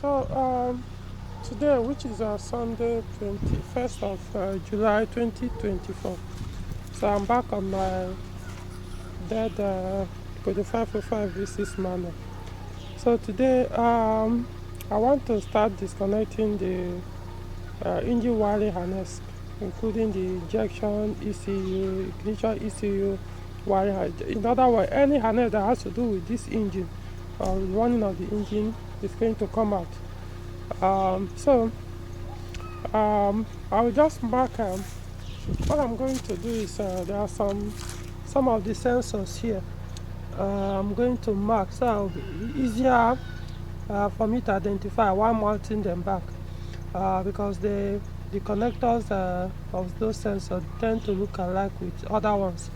So today, which is Sunday, 21st of July 2024. So I'm back on my dead 2505 V6 manual. So today, I want to start disconnecting the engine wiring harness, including the injection ECU, ignition ECU wiring harness. In other words, any harness that has to do with this engine or running of the engine is going to come out. I will just mark what I'm going to do is there are some of the sensors here. I'm going to mark so it'll be easier for me to identify while mounting them back because the connectors of those sensors tend to look alike with other ones.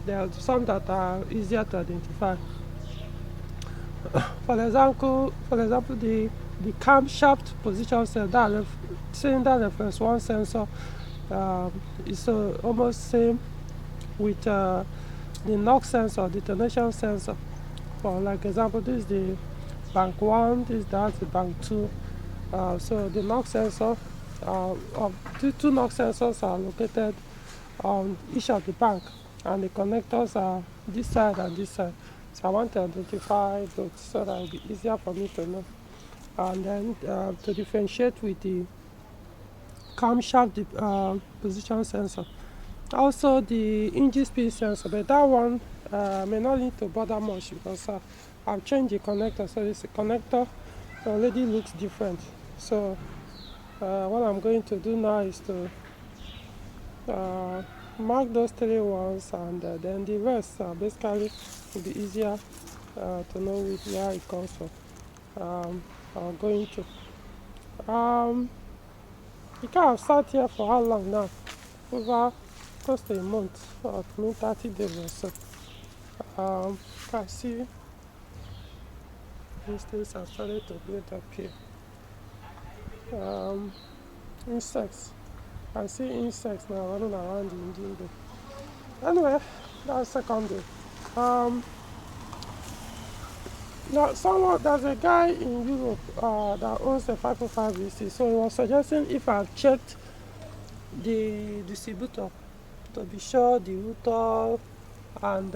There are some that are easier to identify. For example, the camshaft position sensor, that cylinder reference one sensor is almost same with the knock sensor, detonation sensor. For like example, this is the bank 1, that's the bank 2. So the knock sensor of the two knock sensors are located on each of the bank, and the connectors are this side and this side. So I want to identify both so that it will be easier for me to know. And then to differentiate with the camshaft position sensor. Also the engine speed sensor, but that one may not need to bother much because I've changed the connector, so this connector already looks different. So what I'm going to do now is to mark those three ones, and then the rest basically will be easier to know where it comes from. I'm going to the car have sat here for how long now? Over close to a month, or 30 days or so. Can see these things have started to build up here. Insects. I see insects now running around the engine bay. Anyway, that's secondary. Now, there's a guy in Europe that owns a 505 VC, so he was suggesting if I've checked the distributor to be sure the router and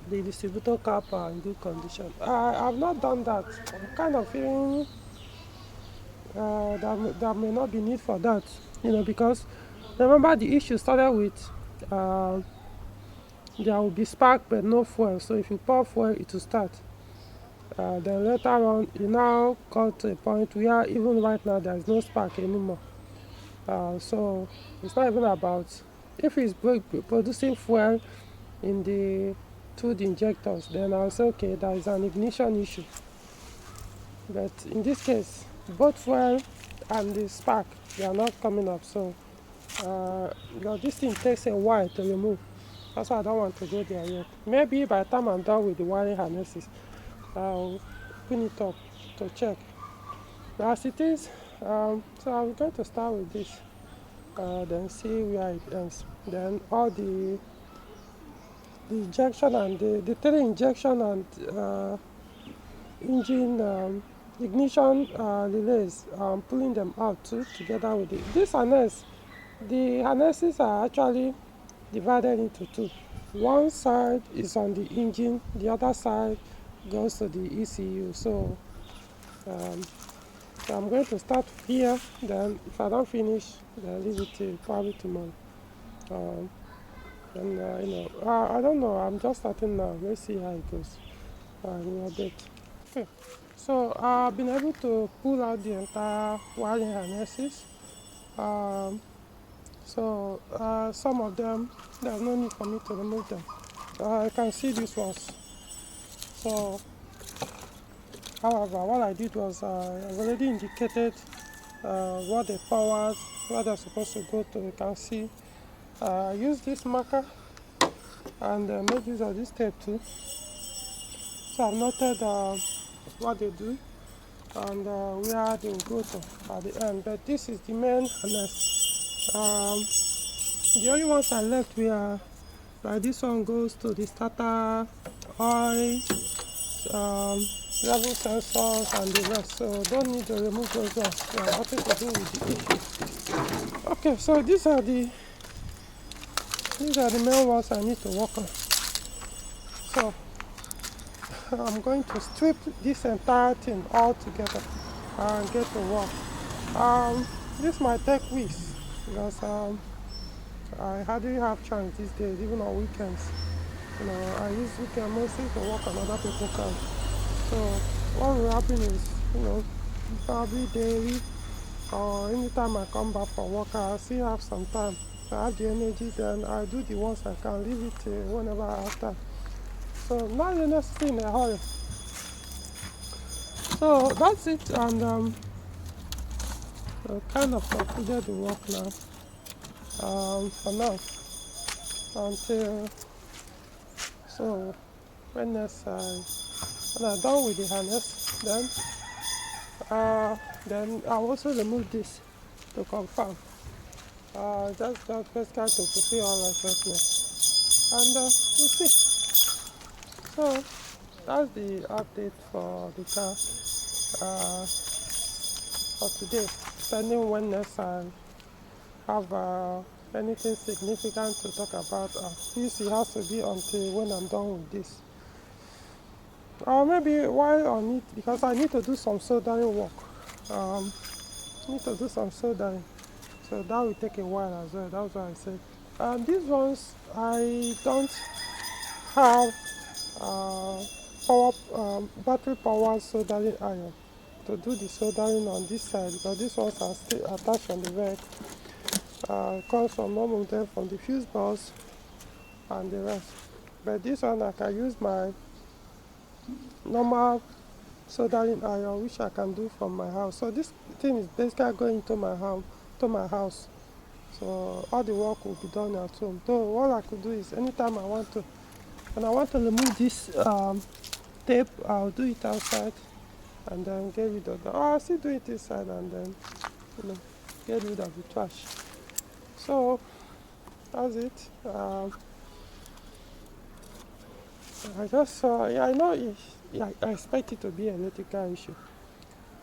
the distributor cap are in good condition. I have not done that. I'm kind of feeling that may not be need for that, because remember the issue started with there will be spark but no fuel. So if you pour fuel, it will start. Then later on, it now got to a point where even right now there is no spark anymore. So it's not even about if it's producing fuel in through the injectors, then I'll say okay, there is an ignition issue. But in this case, both fuel and the spark, they are not coming up. So this thing takes a while to remove. That's why I don't want to go there yet. Maybe by the time I'm done with the wiring harnesses, I'll open it up to check. Now as it is, so I'm going to start with this, then see where it ends. Then all the injection and the three injection and engine ignition relays, pulling them out too together with it. This harness, the harnesses are actually divided into two. One side is on the engine, the other side goes to the ECU. So I'm going to start here, then if I don't finish, then leave it till probably tomorrow. I don't know, I'm just starting now. Let's see how it goes. We'll update. Okay, so I've been able to pull out the entire wiring harnesses. Some of them, there's no need for me to remove them. I can see these ones. So however, what I did was I've already indicated what the powers, where they're supposed to go to. You can see I use this marker and make use of this tape too. So I've noted what they do and where they will go to at the end. But this is the main harness. The only ones I left were like this one goes to the starter, oil, level sensors and the rest, so don't need to remove those ones. They have nothing to do with the issue. Okay, so these are the main ones I need to work on. So I'm going to strip this entire thing all together and get to work. This might take weeks because I hardly have chance these days, even on weekends. I use weekend mostly to work on other people's cars. So what will happen is, probably daily or anytime I come back from work, I still have some time. I have the energy, then I do the ones I can, leave it till whenever I have time. So not necessarily in a hurry. So that's it, and kind of concluded the work now. For now, until so when I'm done with the harness, then I'll also remove this to confirm. Just basically to fulfill all righteousness, and we'll see. So that's the update for the car for today. Depending when next I have anything significant to talk about, this has to be until when I'm done with this. Or maybe while on it, because I need to do some soldering work. Need to do some soldering, so that will take a while as well. That's why I said. These ones I don't have battery power soldering iron to do the soldering on this side, because these ones are still attached on the rack. Comes from some of them from the fuse box and the rest. But this one I can use my normal soldering iron, which I can do from my house. So this thing is basically going to my house. So all the work will be done at home. So what I could do is anytime I want to, when I want to remove this tape, I'll do it outside and then get rid of the. I'll still do it inside and then get rid of the trash. So that's it. I just I know I expect it to be an electrical issue,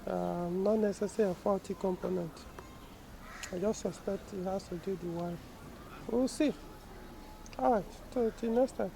not necessarily a faulty component. I just suspect it has to do the wire. We'll see. Alright, so till next time.